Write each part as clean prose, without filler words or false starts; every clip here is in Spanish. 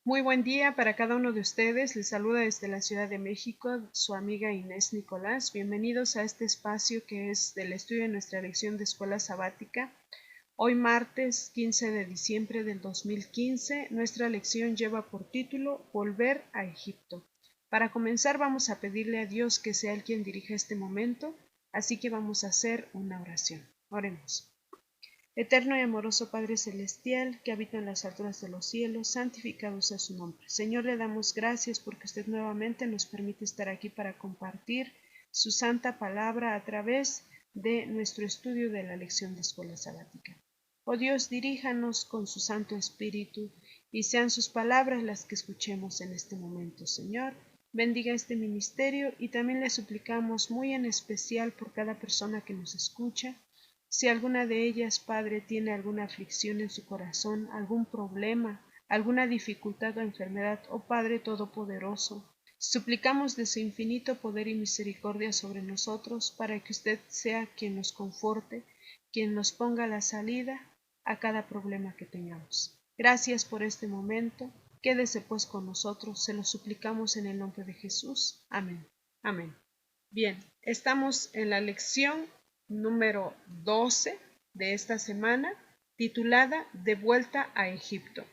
Muy buen día para cada uno de ustedes. Les saluda desde la Ciudad de México su amiga Inés Nicolás. Bienvenidos a este espacio que es del estudio de nuestra lección de escuela sabática. Hoy martes 15 de diciembre del 2015, nuestra lección lleva por título Volver a Egipto. Para comenzar vamos a pedirle a Dios que sea Él quien dirija este momento, así que vamos a hacer una oración. Oremos. Eterno y amoroso Padre Celestial, que habita en las alturas de los cielos, santificado sea su nombre. Señor, le damos gracias porque usted nuevamente nos permite estar aquí para compartir su santa palabra a través de nuestro estudio de la lección de escuela sabática. Oh Dios, diríjanos con su Santo Espíritu y sean sus palabras las que escuchemos en este momento, Señor. Bendiga este ministerio y también le suplicamos muy en especial por cada persona que nos escucha. Si alguna de ellas, Padre, tiene alguna aflicción en su corazón, algún problema, alguna dificultad o enfermedad, oh Padre Todopoderoso, suplicamos de su infinito poder y misericordia sobre nosotros para que usted sea quien nos conforte, quien nos ponga la salida a cada problema que tengamos. Gracias por este momento. Quédese pues con nosotros, se lo suplicamos en el nombre de Jesús. Amén. Amén. Bien, estamos en la lección número 12 de esta semana, titulada De vuelta a Egipto.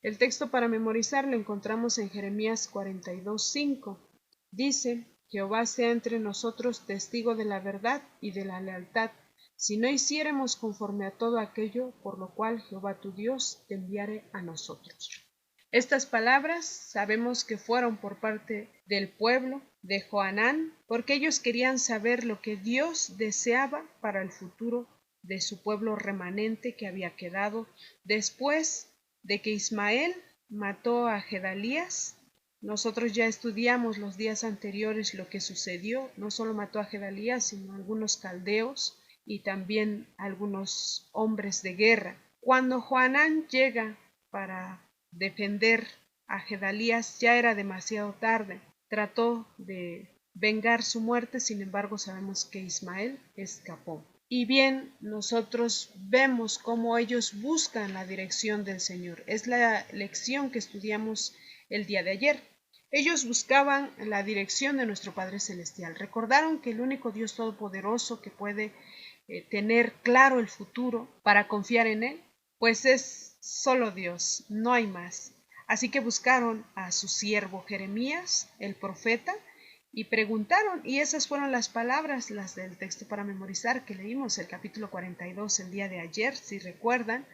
El texto para memorizar lo encontramos en Jeremías 42:5. Dice: Jehová sea entre nosotros testigo de la verdad y de la lealtad, si no hiciéremos conforme a todo aquello por lo cual Jehová tu Dios te enviare a nosotros. Estas palabras sabemos que fueron por parte del pueblo de Joanán, porque ellos querían saber lo que Dios deseaba para el futuro de su pueblo remanente que había quedado después de que Ismael mató a Gedalías. Nosotros ya estudiamos los días anteriores lo que sucedió. No solo mató a Gedalías, sino a algunos caldeos y también a algunos hombres de guerra. Cuando Joanán llega para defender a Gedalías, ya era demasiado tarde. Trató de vengar su muerte, sin embargo sabemos que Ismael escapó. Y bien, nosotros vemos cómo ellos buscan la dirección del Señor. Es la lección que estudiamos el día de ayer. Ellos buscaban la dirección de nuestro Padre Celestial. Recordaron que el único Dios todopoderoso que puede tener claro el futuro para confiar en Él, pues es solo Dios, no hay más. Así que buscaron a su siervo Jeremías, el profeta, y preguntaron, y esas fueron las palabras, las del texto para memorizar que leímos el capítulo 42 el día de ayer, si recuerdan.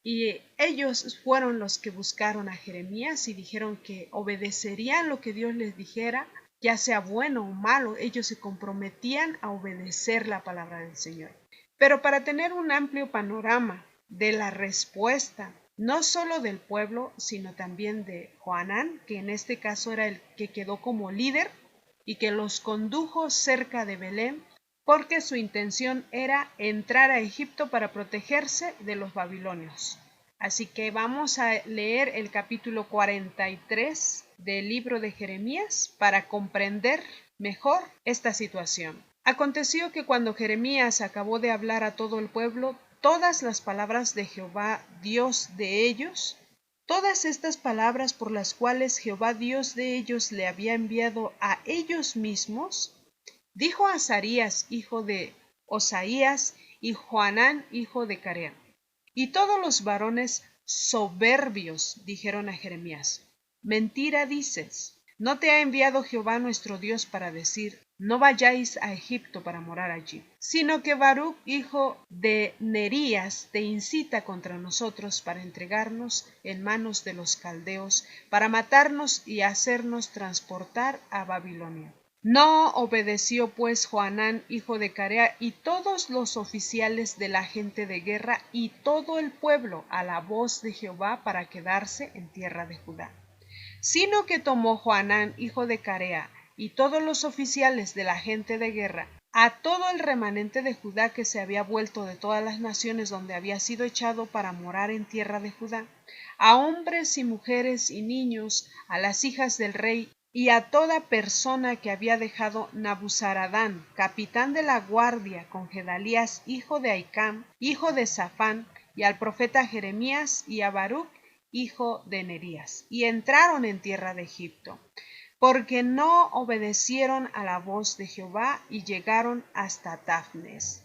Y ellos fueron los que buscaron a Jeremías y dijeron que obedecerían lo que Dios les dijera, ya sea bueno o malo. Ellos se comprometían a obedecer la palabra del Señor. Pero para tener un amplio panorama de la respuesta, no solo del pueblo, sino también de Joanán, que en este caso era el que quedó como líder y que los condujo cerca de Belén, porque su intención era entrar a Egipto para protegerse de los babilonios. Así que vamos a leer el capítulo 43 del libro de Jeremías para comprender mejor esta situación. Aconteció que cuando Jeremías acabó de hablar a todo el pueblo todas las palabras de Jehová, Dios de ellos, todas estas palabras por las cuales Jehová Dios de ellos le había enviado a ellos mismos, dijo a Azarías, hijo de Osaías, y Joanán, hijo de Carea. Y todos los varones soberbios dijeron a Jeremías: Mentira dices. ¿No te ha enviado Jehová nuestro Dios para decir: no vayáis a Egipto para morar allí? Sino que Baruc, hijo de Nerías, te incita contra nosotros para entregarnos en manos de los caldeos, para matarnos y hacernos transportar a Babilonia. No obedeció pues Joanán, hijo de Carea, y todos los oficiales de la gente de guerra y todo el pueblo a la voz de Jehová para quedarse en tierra de Judá, sino que tomó Joanán, hijo de Carea, y todos los oficiales de la gente de guerra, a todo el remanente de Judá que se había vuelto de todas las naciones donde había sido echado para morar en tierra de Judá, a hombres y mujeres y niños, a las hijas del rey, y a toda persona que había dejado Nabuzaradán, capitán de la guardia, con Gedalías, hijo de Ahicam, hijo de Safán, y al profeta Jeremías, y a Baruc, hijo de Nerías, y entraron en tierra de Egipto, porque no obedecieron a la voz de Jehová y llegaron hasta Tafnes.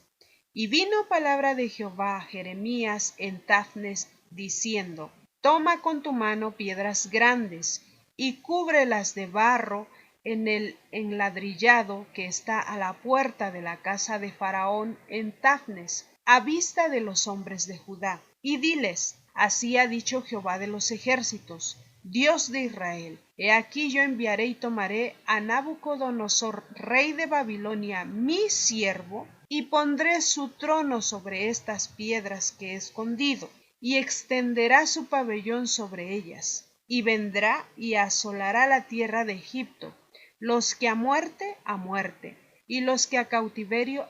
Y vino palabra de Jehová a Jeremías en Tafnes, diciendo: Toma con tu mano piedras grandes y cúbrelas de barro en el enladrillado que está a la puerta de la casa de Faraón en Tafnes, a vista de los hombres de Judá. Y diles: Así ha dicho Jehová de los ejércitos, Dios de Israel: He aquí yo enviaré y tomaré a Nabucodonosor, rey de Babilonia, mi siervo, y pondré su trono sobre estas piedras que he escondido, y extenderá su pabellón sobre ellas, y vendrá y asolará la tierra de Egipto, los que a muerte, y los que a cautiverio,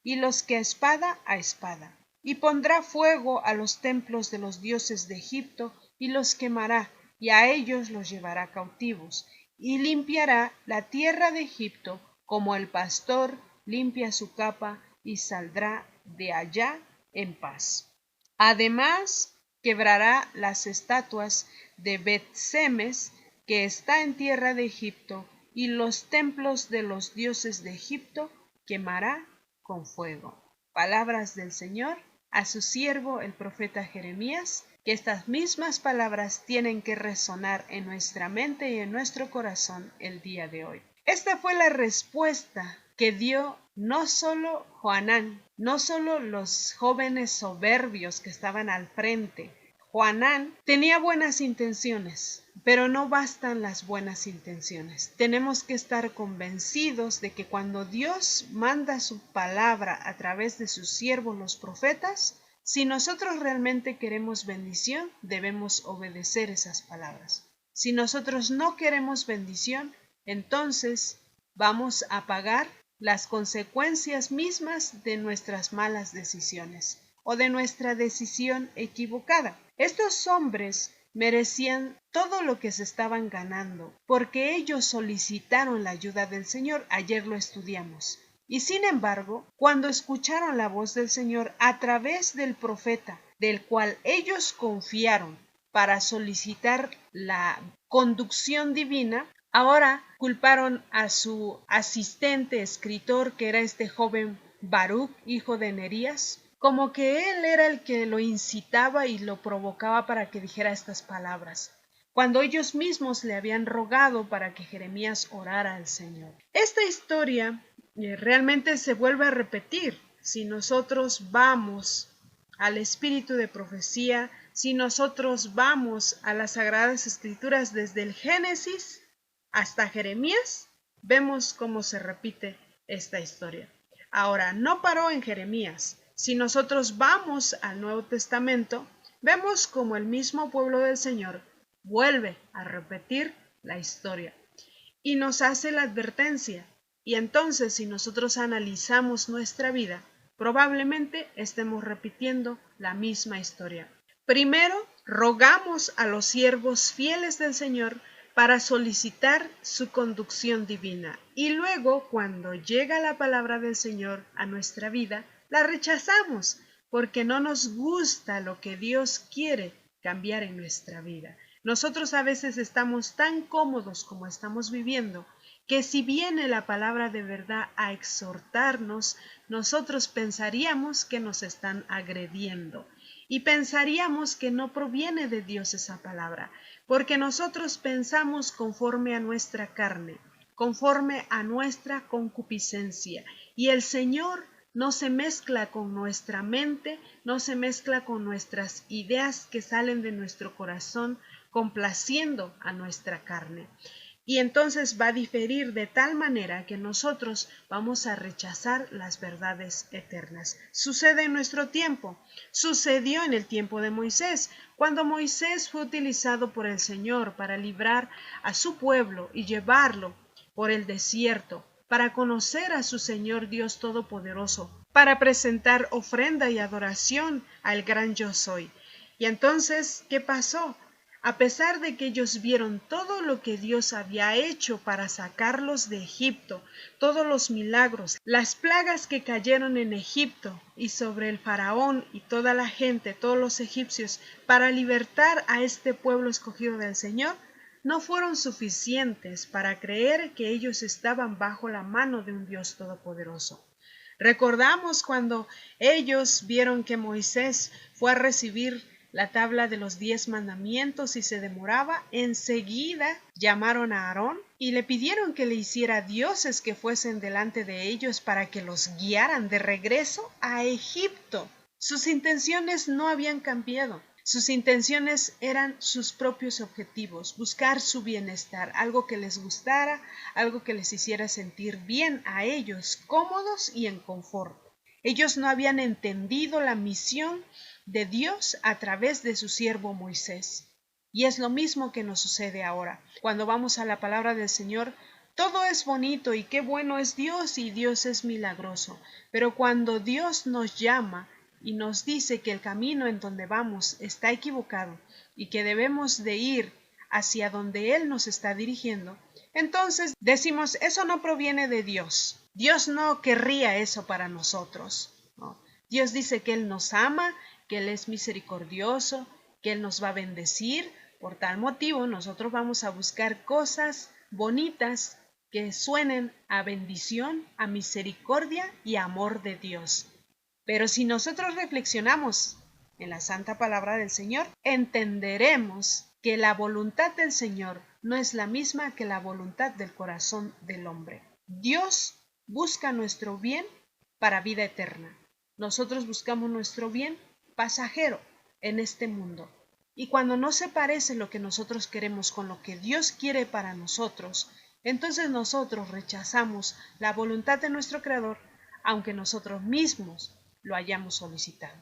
y los que a espada, y pondrá fuego a los templos de los dioses de Egipto, y los quemará, y a ellos los llevará cautivos, y limpiará la tierra de Egipto como el pastor limpia su capa, y saldrá de allá en paz. Además, quebrará las estatuas de Bet-Semes, que está en tierra de Egipto, y los templos de los dioses de Egipto quemará con fuego. Palabras del Señor a su siervo el profeta Jeremías, que estas mismas palabras tienen que resonar en nuestra mente y en nuestro corazón el día de hoy. Esta fue la respuesta que dio no solo Johanán, no solo los jóvenes soberbios que estaban al frente. Johanán tenía buenas intenciones, pero no bastan las buenas intenciones. Tenemos que estar convencidos de que cuando Dios manda su palabra a través de sus siervos los profetas, si nosotros realmente queremos bendición, debemos obedecer esas palabras. Si nosotros no queremos bendición, entonces vamos a pagar las consecuencias mismas de nuestras malas decisiones o de nuestra decisión equivocada. Estos hombres merecían todo lo que se estaban ganando, porque ellos solicitaron la ayuda del Señor. Ayer lo estudiamos. Y sin embargo, cuando escucharon la voz del Señor a través del profeta, del cual ellos confiaron para solicitar la conducción divina, ahora culparon a su asistente escritor, que era este joven Baruch, hijo de Nerías, como que él era el que lo incitaba y lo provocaba para que dijera estas palabras, cuando ellos mismos le habían rogado para que Jeremías orara al Señor. Esta historia realmente se vuelve a repetir si nosotros vamos al espíritu de profecía, si nosotros vamos a las Sagradas Escrituras desde el Génesis hasta Jeremías, vemos cómo se repite esta historia. Ahora, no paró en Jeremías. Si nosotros vamos al Nuevo Testamento, vemos como el mismo pueblo del Señor vuelve a repetir la historia y nos hace la advertencia. Y entonces, si nosotros analizamos nuestra vida, probablemente estemos repitiendo la misma historia. Primero, rogamos a los siervos fieles del Señor para solicitar su conducción divina. Y luego, cuando llega la palabra del Señor a nuestra vida, la rechazamos porque no nos gusta lo que Dios quiere cambiar en nuestra vida. Nosotros a veces estamos tan cómodos como estamos viviendo que si viene la palabra de verdad a exhortarnos, nosotros pensaríamos que nos están agrediendo y pensaríamos que no proviene de Dios esa palabra, porque nosotros pensamos conforme a nuestra carne, conforme a nuestra concupiscencia, y el Señor no se mezcla con nuestra mente, no se mezcla con nuestras ideas que salen de nuestro corazón, complaciendo a nuestra carne. Y entonces va a diferir de tal manera que nosotros vamos a rechazar las verdades eternas. Sucede en nuestro tiempo, sucedió en el tiempo de Moisés, cuando Moisés fue utilizado por el Señor para librar a su pueblo y llevarlo por el desierto, para conocer a su Señor Dios Todopoderoso, para presentar ofrenda y adoración al gran Yo Soy. Y entonces, ¿qué pasó? A pesar de que ellos vieron todo lo que Dios había hecho para sacarlos de Egipto, todos los milagros, las plagas que cayeron en Egipto y sobre el faraón y toda la gente, todos los egipcios, para libertar a este pueblo escogido del Señor, no fueron suficientes para creer que ellos estaban bajo la mano de un Dios todopoderoso. Recordamos cuando ellos vieron que Moisés fue a recibir la tabla de los 10 mandamientos y se demoraba, enseguida llamaron a Aarón y le pidieron que le hiciera dioses que fuesen delante de ellos para que los guiaran de regreso a Egipto. Sus intenciones no habían cambiado. Sus intenciones eran sus propios objetivos, buscar su bienestar, algo que les gustara, algo que les hiciera sentir bien a ellos, cómodos y en confort. Ellos no habían entendido la misión de Dios a través de su siervo Moisés. Y es lo mismo que nos sucede ahora. Cuando vamos a la palabra del Señor, todo es bonito y qué bueno es Dios y Dios es milagroso. Pero cuando Dios nos llama y nos dice que el camino en donde vamos está equivocado y que debemos de ir hacia donde Él nos está dirigiendo, entonces decimos, eso no proviene de Dios. Dios no querría eso para nosotros, ¿no? Dios dice que Él nos ama, que Él es misericordioso, que Él nos va a bendecir. Por tal motivo, nosotros vamos a buscar cosas bonitas que suenen a bendición, a misericordia y amor de Dios. Pero si nosotros reflexionamos en la santa palabra del Señor, entenderemos que la voluntad del Señor no es la misma que la voluntad del corazón del hombre. Dios busca nuestro bien para vida eterna. Nosotros buscamos nuestro bien pasajero en este mundo. Y cuando no se parece lo que nosotros queremos con lo que Dios quiere para nosotros, entonces nosotros rechazamos la voluntad de nuestro Creador, aunque nosotros mismos lo hayamos solicitado.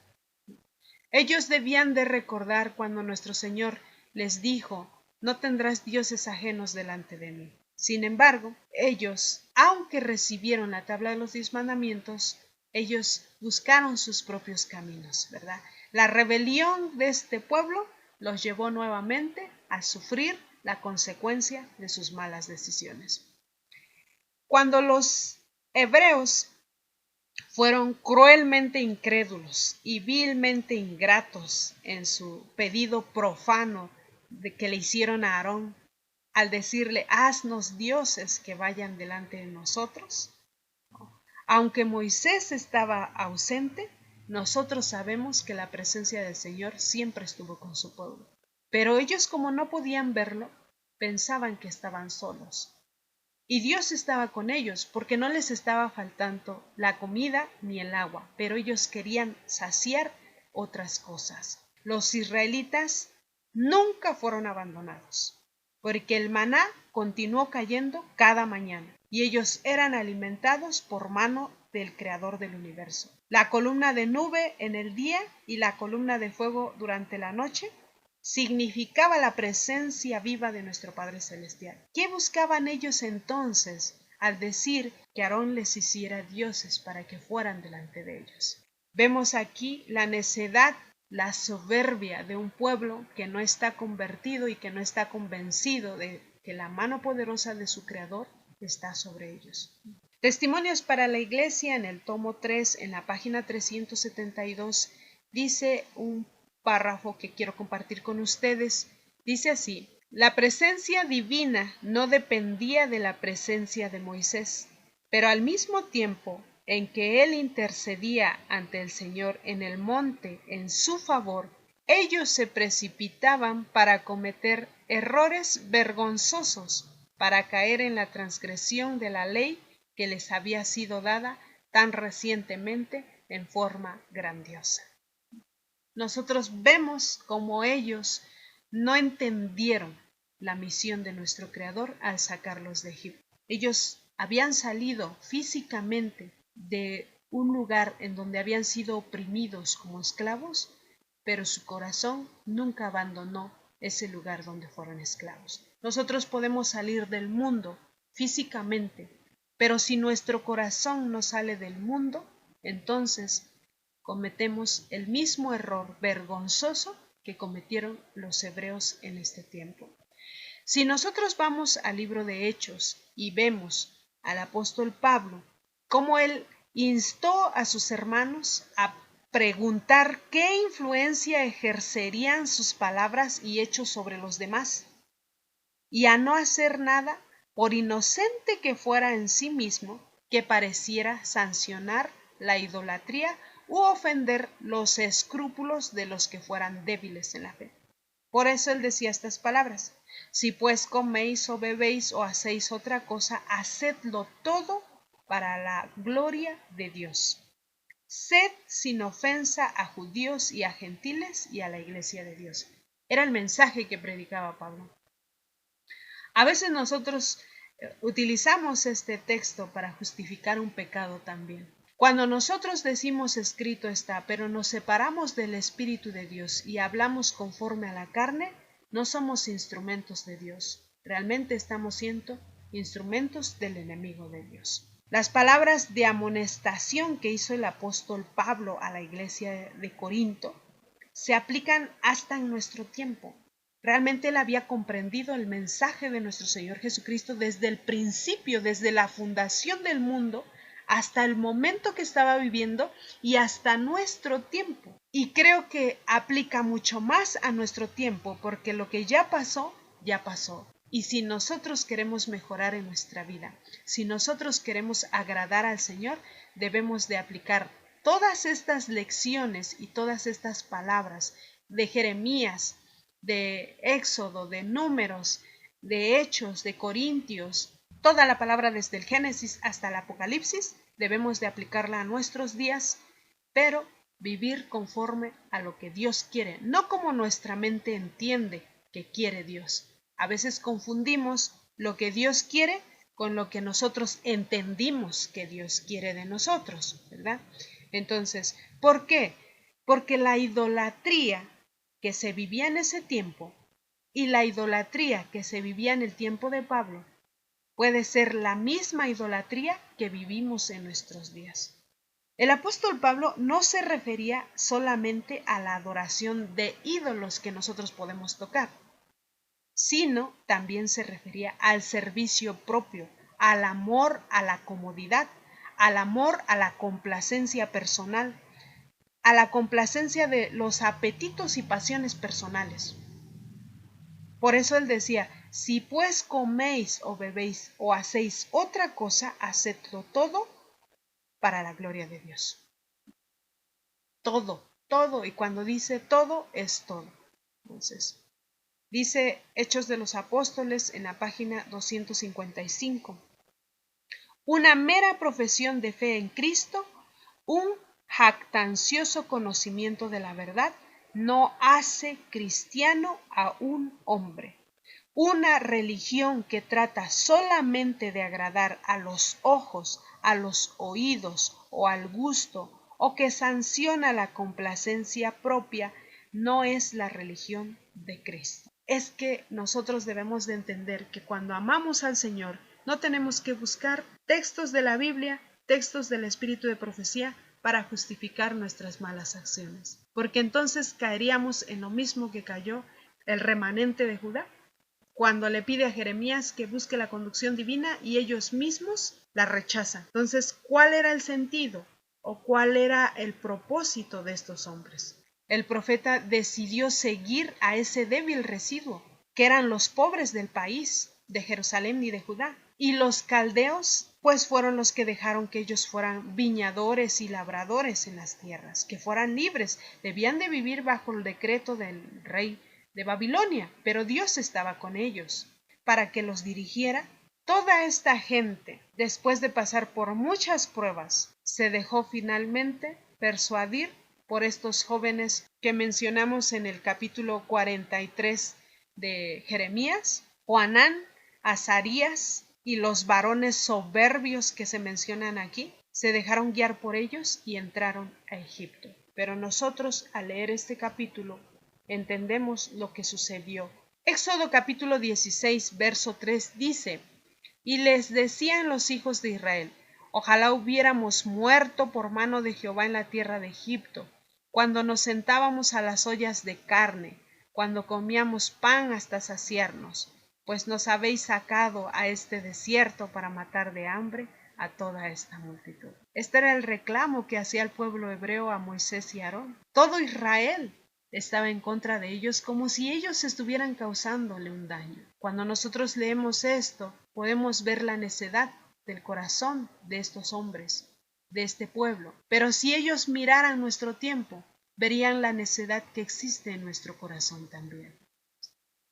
Ellos debían de recordar cuando nuestro Señor les dijo, no tendrás dioses ajenos delante de mí. Sin embargo, ellos, aunque recibieron la tabla de los 10 mandamientos, ellos buscaron sus propios caminos, ¿verdad? La rebelión de este pueblo los llevó nuevamente a sufrir la consecuencia de sus malas decisiones. Cuando los hebreos fueron cruelmente incrédulos y vilmente ingratos en su pedido profano de que le hicieron a Aarón al decirle, haznos dioses que vayan delante de nosotros. Aunque Moisés estaba ausente, nosotros sabemos que la presencia del Señor siempre estuvo con su pueblo. Pero ellos, como no podían verlo, pensaban que estaban solos. Y Dios estaba con ellos porque no les estaba faltando la comida ni el agua, pero ellos querían saciar otras cosas. Los israelitas nunca fueron abandonados, porque el maná continuó cayendo cada mañana y ellos eran alimentados por mano del Creador del universo. La columna de nube en el día y la columna de fuego durante la noche significaba la presencia viva de nuestro Padre Celestial. ¿Qué buscaban ellos entonces al decir que Aarón les hiciera dioses para que fueran delante de ellos? Vemos aquí la necedad, la soberbia de un pueblo que no está convertido y que no está convencido de que la mano poderosa de su Creador está sobre ellos. Testimonios para la Iglesia, en el tomo 3, en la página 372, dice un párrafo que quiero compartir con ustedes. Dice así: la presencia divina no dependía de la presencia de Moisés, pero al mismo tiempo en que él intercedía ante el Señor en el monte en su favor, ellos se precipitaban para cometer errores vergonzosos, para caer en la transgresión de la ley que les había sido dada tan recientemente en forma grandiosa. Nosotros vemos como ellos no entendieron la misión de nuestro Creador al sacarlos de Egipto. Ellos habían salido físicamente de un lugar en donde habían sido oprimidos como esclavos, pero su corazón nunca abandonó ese lugar donde fueron esclavos. Nosotros podemos salir del mundo físicamente, pero si nuestro corazón no sale del mundo, entonces cometemos el mismo error vergonzoso que cometieron los hebreos en este tiempo. Si nosotros vamos al libro de Hechos y vemos al apóstol Pablo, cómo él instó a sus hermanos a preguntar qué influencia ejercerían sus palabras y hechos sobre los demás, y a no hacer nada, por inocente que fuera en sí mismo, que pareciera sancionar la idolatría u ofender los escrúpulos de los que fueran débiles en la fe. Por eso él decía estas palabras: si pues coméis o bebéis o hacéis otra cosa, hacedlo todo para la gloria de Dios. Sed sin ofensa a judíos y a gentiles y a la iglesia de Dios. Era el mensaje que predicaba Pablo. A veces nosotros utilizamos este texto para justificar un pecado también. Cuando nosotros decimos escrito está, pero nos separamos del Espíritu de Dios y hablamos conforme a la carne, no somos instrumentos de Dios. Realmente estamos siendo instrumentos del enemigo de Dios. Las palabras de amonestación que hizo el apóstol Pablo a la iglesia de Corinto se aplican hasta en nuestro tiempo. Realmente él había comprendido el mensaje de nuestro Señor Jesucristo desde el principio, desde la fundación del mundo, hasta el momento que estaba viviendo y hasta nuestro tiempo. Y creo que aplica mucho más a nuestro tiempo, porque lo que ya pasó, ya pasó. Y si nosotros queremos mejorar en nuestra vida, si nosotros queremos agradar al Señor, debemos de aplicar todas estas lecciones y todas estas palabras de Jeremías, de Éxodo, de Números, de Hechos, de Corintios, toda la palabra desde el Génesis hasta el Apocalipsis, debemos de aplicarla a nuestros días, pero vivir conforme a lo que Dios quiere, no como nuestra mente entiende que quiere Dios. A veces confundimos lo que Dios quiere con lo que nosotros entendimos que Dios quiere de nosotros, ¿verdad? Entonces, ¿por qué? Porque la idolatría que se vivía en ese tiempo y la idolatría que se vivía en el tiempo de Pablo puede ser la misma idolatría que vivimos en nuestros días. El apóstol Pablo no se refería solamente a la adoración de ídolos que nosotros podemos tocar, sino también se refería al servicio propio, al amor a la comodidad, al amor a la complacencia personal, a la complacencia de los apetitos y pasiones personales. Por eso él decía: si pues coméis o bebéis o hacéis otra cosa, hacedlo todo para la gloria de Dios. Todo, todo, y cuando dice todo, es todo. Entonces, dice Hechos de los Apóstoles en la página 255. Una mera profesión de fe en Cristo, un jactancioso conocimiento de la verdad, no hace cristiano a un hombre. Una religión que trata solamente de agradar a los ojos, a los oídos o al gusto, o que sanciona la complacencia propia, no es la religión de Cristo. Es que nosotros debemos de entender que cuando amamos al Señor, no tenemos que buscar textos de la Biblia, textos del Espíritu de profecía, para justificar nuestras malas acciones, porque entonces caeríamos en lo mismo que cayó el remanente de Judá, cuando le pide a Jeremías que busque la conducción divina y ellos mismos la rechazan. Entonces, ¿cuál era el sentido o cuál era el propósito de estos hombres? El profeta decidió seguir a ese débil residuo, que eran los pobres del país, de Jerusalén y de Judá. Y los caldeos, pues fueron los que dejaron que ellos fueran viñadores y labradores en las tierras, que fueran libres, debían de vivir bajo el decreto del rey de Babilonia, pero Dios estaba con ellos para que los dirigiera. Toda esta gente, después de pasar por muchas pruebas, se dejó finalmente persuadir por estos jóvenes que mencionamos en el capítulo 43 de Jeremías, Joanán, Azarías y los varones soberbios que se mencionan aquí, se dejaron guiar por ellos y entraron a Egipto. Pero nosotros, al leer este capítulo, entendemos lo que sucedió. Éxodo capítulo 16, verso 3 dice: y les decían los hijos de Israel: ojalá hubiéramos muerto por mano de Jehová en la tierra de Egipto, cuando nos sentábamos a las ollas de carne, cuando comíamos pan hasta saciarnos, pues nos habéis sacado a este desierto para matar de hambre a toda esta multitud. Este era el reclamo que hacía el pueblo hebreo a Moisés y Aarón. Todo Israel estaba en contra de ellos, como si ellos estuvieran causándole un daño. Cuando nosotros leemos esto, podemos ver la necedad del corazón de estos hombres, de este pueblo. Pero si ellos miraran nuestro tiempo, verían la necedad que existe en nuestro corazón también.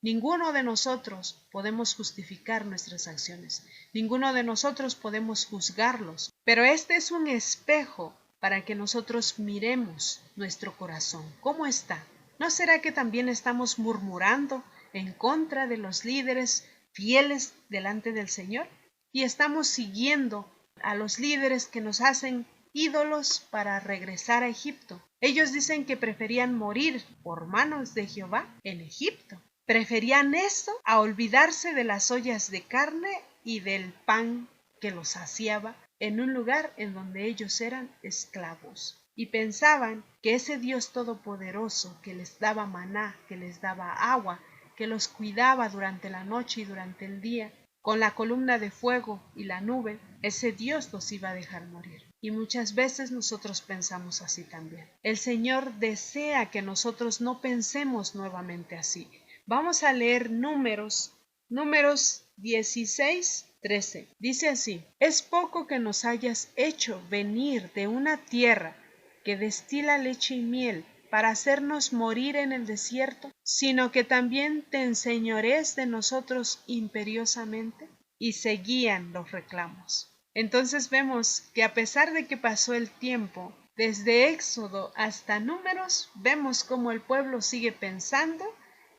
Ninguno de nosotros podemos justificar nuestras acciones, ninguno de nosotros podemos juzgarlos, pero este es un espejo para que nosotros miremos nuestro corazón. ¿Cómo está? ¿No será que también estamos murmurando en contra de los líderes fieles delante del Señor? Y estamos siguiendo a los líderes que nos hacen ídolos para regresar a Egipto. Ellos dicen que preferían morir por manos de Jehová en Egipto. Preferían eso a olvidarse de las ollas de carne y del pan que los saciaba en un lugar en donde ellos eran esclavos. Y pensaban que ese Dios todopoderoso que les daba maná, que les daba agua, que los cuidaba durante la noche y durante el día, con la columna de fuego y la nube, ese Dios los iba a dejar morir. Y muchas veces nosotros pensamos así también. El Señor desea que nosotros no pensemos nuevamente así. Vamos a leer Números 16:13. Dice así: es poco que nos hayas hecho venir de una tierra que destila leche y miel para hacernos morir en el desierto, sino que también te enseñorees de nosotros imperiosamente. Y seguían los reclamos. Entonces vemos que a pesar de que pasó el tiempo, desde Éxodo hasta Números, vemos cómo el pueblo sigue pensando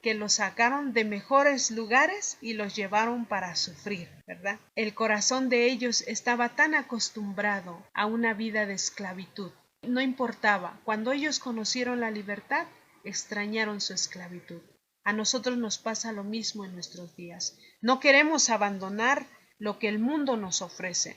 que los sacaron de mejores lugares y los llevaron para sufrir, ¿verdad? El corazón de ellos estaba tan acostumbrado a una vida de esclavitud. No importaba, cuando ellos conocieron la libertad, extrañaron su esclavitud. A nosotros nos pasa lo mismo en nuestros días. No queremos abandonar lo que el mundo nos ofrece.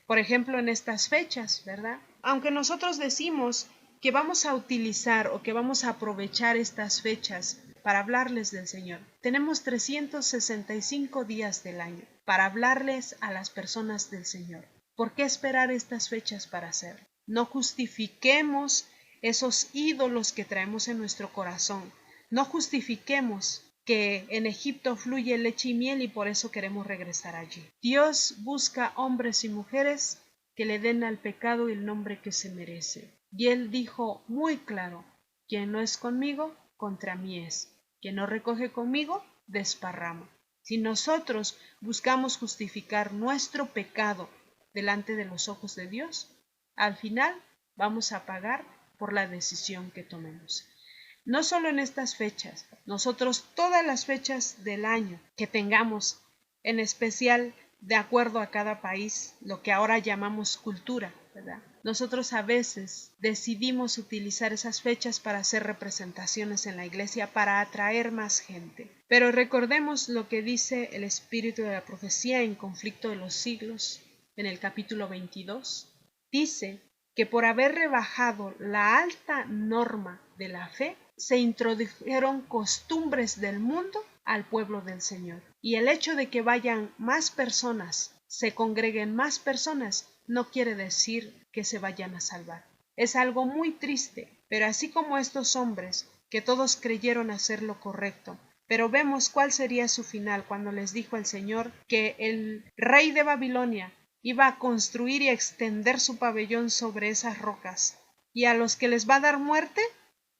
Por ejemplo, en estas fechas, ¿verdad? Aunque nosotros decimos que vamos a utilizar o que vamos a aprovechar estas fechas para hablarles del Señor, tenemos 365 días del año para hablarles a las personas del Señor. ¿Por qué esperar estas fechas para hacerlo? No justifiquemos esos ídolos que traemos en nuestro corazón. No justifiquemos que en Egipto fluye leche y miel y por eso queremos regresar allí. Dios busca hombres y mujeres que le den al pecado el nombre que se merece. Y Él dijo muy claro: quien no es conmigo, contra mí es. Quien no recoge conmigo, desparrama. Si nosotros buscamos justificar nuestro pecado delante de los ojos de Dios, al final vamos a pagar por la decisión que tomemos. No solo en estas fechas, nosotros todas las fechas del año que tengamos, en especial de acuerdo a cada país, lo que ahora llamamos cultura, ¿verdad? Nosotros a veces decidimos utilizar esas fechas para hacer representaciones en la iglesia para atraer más gente. Pero recordemos lo que dice el espíritu de la profecía en Conflicto de los Siglos, en el capítulo 22. Dice que por haber rebajado la alta norma de la fe, se introdujeron costumbres del mundo al pueblo del Señor. Y el hecho de que vayan más personas, se congreguen más personas, no quiere decir que se vayan a salvar. Es algo muy triste, pero así como estos hombres, que todos creyeron hacer lo correcto, pero vemos cuál sería su final cuando les dijo el Señor que el rey de Babilonia iba a construir y extender su pabellón sobre esas rocas, y a los que les va a dar muerte,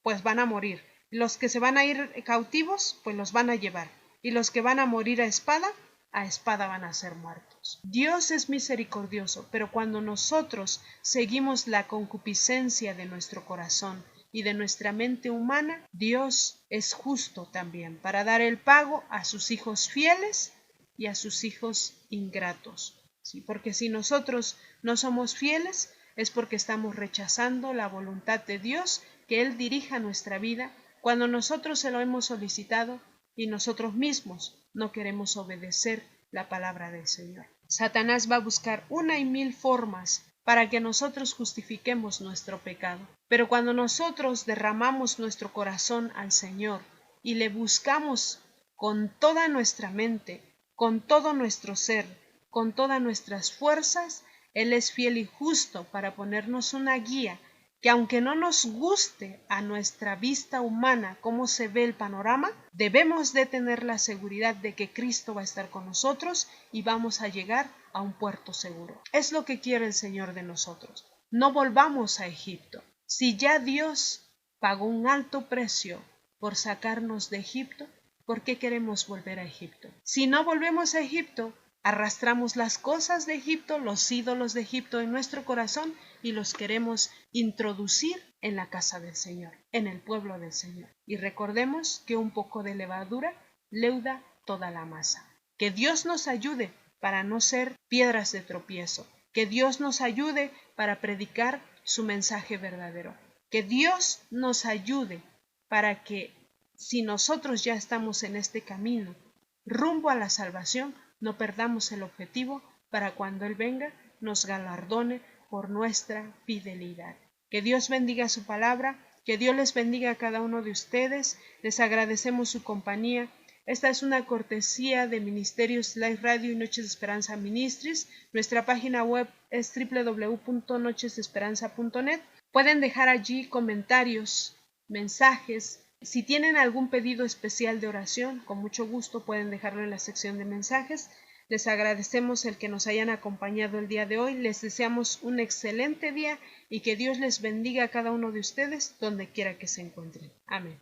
pues van a morir. Los que se van a ir cautivos, pues los van a llevar. Y los que van a morir a espada van a ser muertos. Dios es misericordioso, pero cuando nosotros seguimos la concupiscencia de nuestro corazón y de nuestra mente humana, Dios es justo también para dar el pago a sus hijos fieles y a sus hijos ingratos. ¿Sí? Porque si nosotros no somos fieles, es porque estamos rechazando la voluntad de Dios, que Él dirija nuestra vida cuando nosotros se lo hemos solicitado y nosotros mismos no queremos obedecer la palabra del Señor. Satanás va a buscar 1,000 formas para que nosotros justifiquemos nuestro pecado. Pero cuando nosotros derramamos nuestro corazón al Señor y le buscamos con toda nuestra mente, con todo nuestro ser, con todas nuestras fuerzas, Él es fiel y justo para ponernos una guía que, aunque no nos guste a nuestra vista humana cómo se ve el panorama, debemos de tener la seguridad de que Cristo va a estar con nosotros y vamos a llegar a un puerto seguro. Es lo que quiere el Señor de nosotros. No volvamos a Egipto. Si ya Dios pagó un alto precio por sacarnos de Egipto, ¿por qué queremos volver a Egipto? Si no volvemos a Egipto, arrastramos las cosas de Egipto, los ídolos de Egipto en nuestro corazón y los queremos introducir en la casa del Señor, en el pueblo del Señor. Y recordemos que un poco de levadura leuda toda la masa. Que Dios nos ayude para no ser piedras de tropiezo. Que Dios nos ayude para predicar su mensaje verdadero. Que Dios nos ayude para que, si nosotros ya estamos en este camino rumbo a la salvación, no perdamos el objetivo para cuando Él venga nos galardone por nuestra fidelidad. Que Dios bendiga su palabra, que Dios les bendiga a cada uno de ustedes. Les agradecemos su compañía. Esta es una cortesía de Ministerios Life Radio y Noches de Esperanza Ministries. Nuestra página web es www.nochesdeesperanza.net. Pueden dejar allí comentarios, mensajes. Si tienen algún pedido especial de oración, con mucho gusto pueden dejarlo en la sección de mensajes. Les agradecemos el que nos hayan acompañado el día de hoy. Les deseamos un excelente día y que Dios les bendiga a cada uno de ustedes donde quiera que se encuentren. Amén.